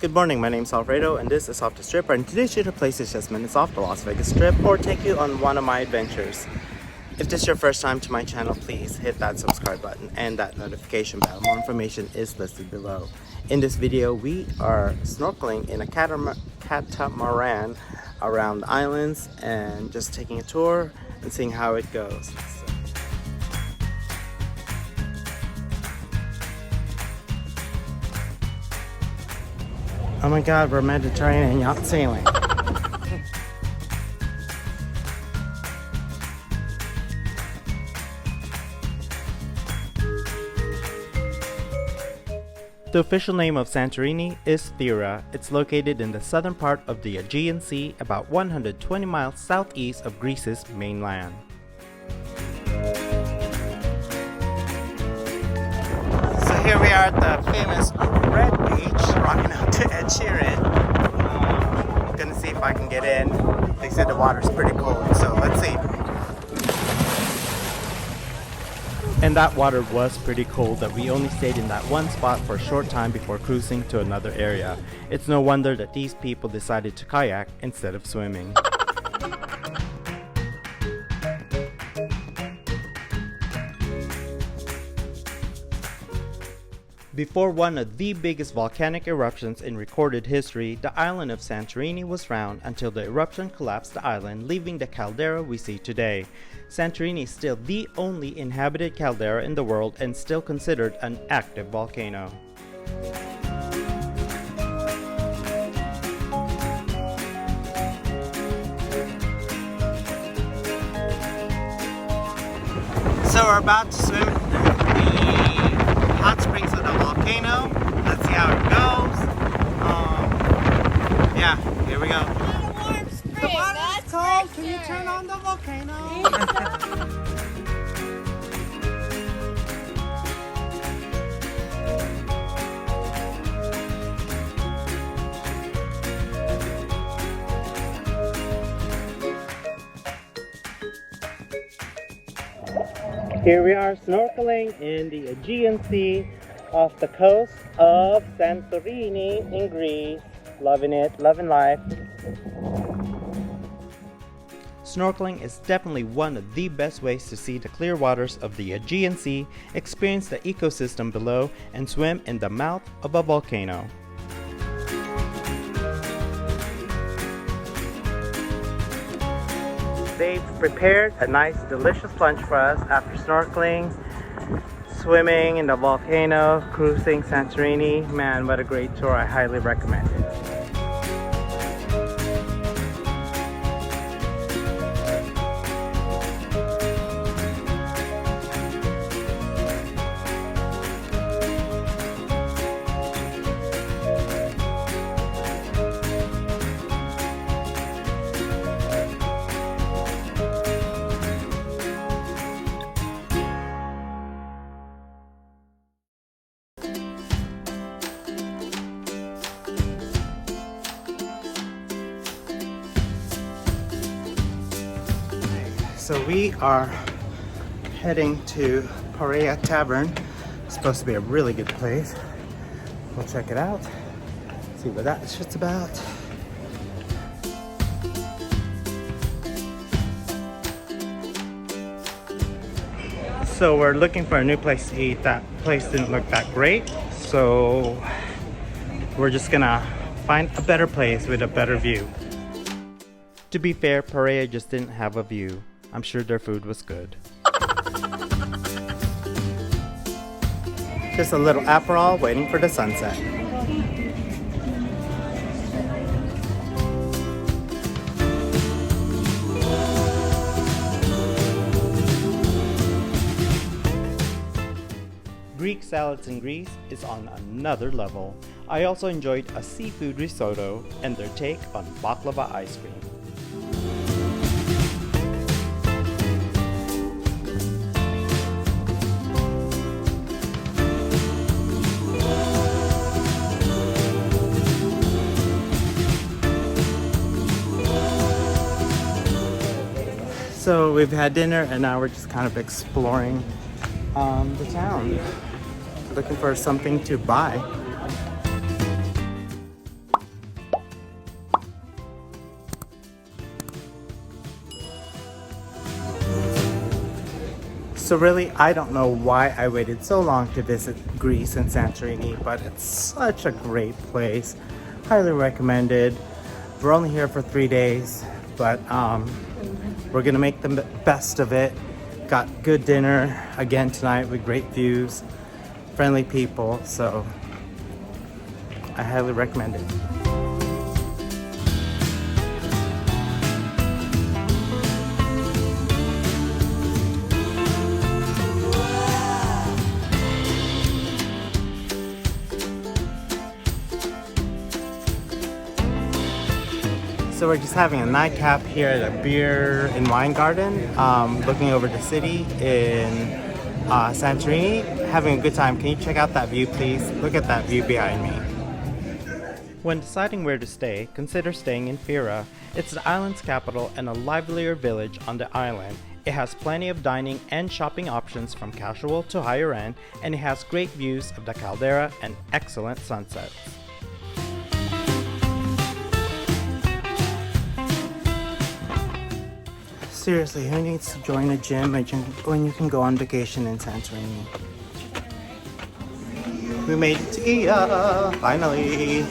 Good morning, my name is Alfredo and this is Off the Strip, and today's shooter place is just minutes off the Las Vegas Strip or take you on one of my adventures. If this is your first time to my channel, please hit that subscribe button and that notification bell. More information is listed below. In this video, we are snorkeling in a catamaran around the islands and just taking a tour and seeing how it goes. Oh my god, we're Mediterranean yacht sailing. The official name of Santorini is Fira. It's located in the southern part of the Aegean Sea, about 120 miles southeast of Greece's mainland. So here we are at the famous Red Beach, rocking out to Ed Sheeran. I'm gonna see if I can get in. They said the water's pretty cold, so let's see. And that water was pretty cold that we only stayed in that one spot for a short time before cruising to another area. It's no wonder that these people decided to kayak instead of swimming. Before one of the biggest volcanic eruptions in recorded history, the island of Santorini was round until the eruption collapsed the island, leaving the caldera we see today. Santorini is still the only inhabited caldera in the world and still considered an active volcano. So we're about to swim the hot springs of the volcano. Let's see how it goes. Yeah, here we go. The water is cold. Can you turn on the volcano? Here we are snorkeling in the Aegean Sea off the coast of Santorini in Greece. Loving it, loving life. Snorkeling is definitely one of the best ways to see the clear waters of the Aegean Sea, experience the ecosystem below, and swim in the mouth of a volcano. They've prepared a nice delicious lunch for us after snorkeling, swimming in the volcano, cruising Santorini. Man, what a great tour. I highly recommend it. So we are heading to Oia Tavern. It's supposed to be a really good place. We'll check it out, see what that shit's about. So we're looking for a new place to eat. That place didn't look that great, so we're just gonna find a better place with a better view. To be fair, Paria just didn't have a view. I'm sure their food was good. Just a little Aperol waiting for the sunset. Greek salads in Greece is on another level. I also enjoyed a seafood risotto and their take on baklava ice cream. So we've had dinner and now we're just kind of exploring the town, looking for something to buy. So really, I don't know why I waited so long to visit Greece and Santorini, but it's such a great place. Highly recommended. We're only here for 3 days, but we're gonna make the best of it. Got good dinner again tonight with great views, friendly people, so I highly recommend it. So we're just having a nightcap here at a beer and wine garden, looking over the city in Santorini, having a good time. Can you check out that view, please? Look at that view behind me. When deciding where to stay, consider staying in Fira. It's the island's capital and a livelier village on the island. It has plenty of dining and shopping options from casual to higher end, and it has great views of the caldera and excellent sunsets. Seriously, who needs to join a gym when you can go on vacation in Santorini? We made it to Oia, finally!